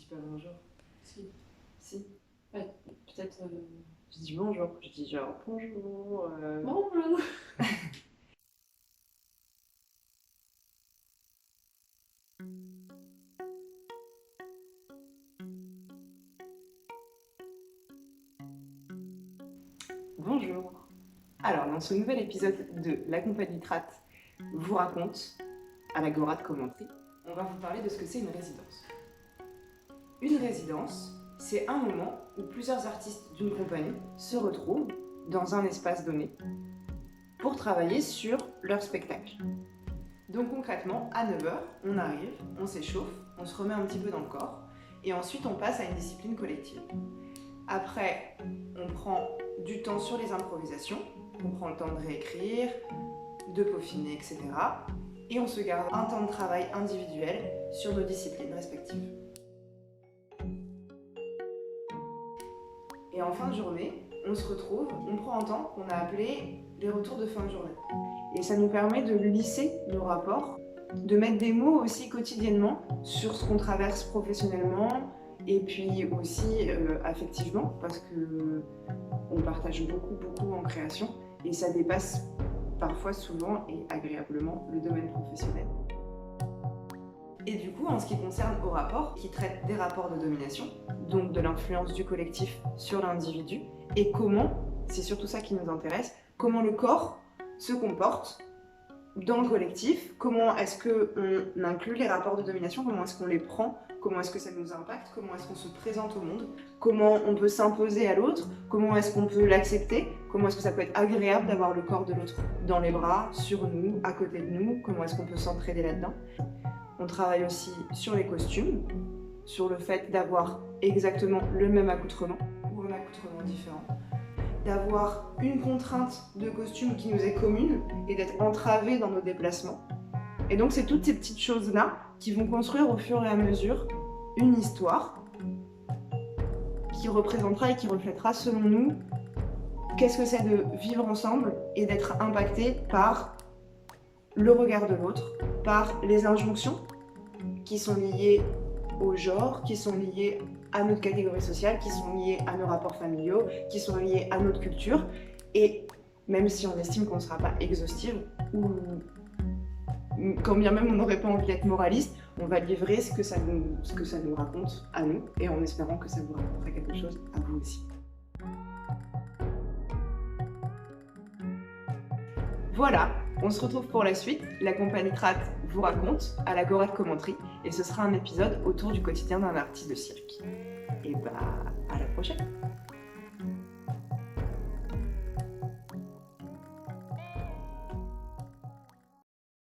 pas bonjour. Si. Si. Ouais, peut-être. Je dis bonjour. Je dis genre bonjour. Bonjour. Bonjour. Alors, dans ce nouvel épisode de La Compagnie Trat vous raconte, à l'Agora de Commentry, on va vous parler de ce que c'est une résidence. Une résidence, c'est un moment où plusieurs artistes d'une compagnie se retrouvent dans un espace donné pour travailler sur leur spectacle. Donc concrètement, à 9h, on arrive, on s'échauffe, on se remet un petit peu dans le corps, et ensuite on passe à une discipline collective. Après, on prend du temps sur les improvisations, on prend le temps de réécrire, de peaufiner, etc. Et on se garde un temps de travail individuel sur nos disciplines respectives. Et en fin de journée, on se retrouve, on prend un temps qu'on a appelé les retours de fin de journée. Et ça nous permet de lisser nos rapports, de mettre des mots aussi quotidiennement sur ce qu'on traverse professionnellement et puis aussi affectivement, parce que on partage beaucoup en création et ça dépasse parfois, souvent et agréablement le domaine professionnel. Et du coup, en ce qui concerne Au rapport, qui traite des rapports de domination, donc de l'influence du collectif sur l'individu, et comment, c'est surtout ça qui nous intéresse, comment le corps se comporte dans le collectif, comment est-ce qu'on inclut les rapports de domination, comment est-ce qu'on les prend, comment est-ce que ça nous impacte, comment est-ce qu'on se présente au monde, comment on peut s'imposer à l'autre, comment est-ce qu'on peut l'accepter, comment est-ce que ça peut être agréable d'avoir le corps de l'autre dans les bras, sur nous, à côté de nous, comment est-ce qu'on peut s'entraider là-dedans. On travaille aussi sur les costumes, sur le fait d'avoir exactement le même accoutrement ou un accoutrement différent, d'avoir une contrainte de costume qui nous est commune et d'être entravé dans nos déplacements. Et donc c'est toutes ces petites choses-là qui vont construire au fur et à mesure une histoire qui représentera et qui reflètera selon nous qu'est-ce que c'est de vivre ensemble et d'être impacté par le regard de l'autre, par les injonctions qui sont liées au genre, qui sont liées à notre catégorie sociale, qui sont liées à nos rapports familiaux, qui sont liées à notre culture. Et même si on estime qu'on ne sera pas exhaustive, ou quand bien même on n'aurait pas envie d'être moraliste, on va livrer ce que ça nous raconte à nous, et en espérant que ça vous racontera quelque chose à vous aussi. Voilà, on se retrouve pour la suite. La Compagnie Trat vous raconte à l'Agora de Commentry, et ce sera un épisode autour du quotidien d'un artiste de cirque. Et bah, à la prochaine!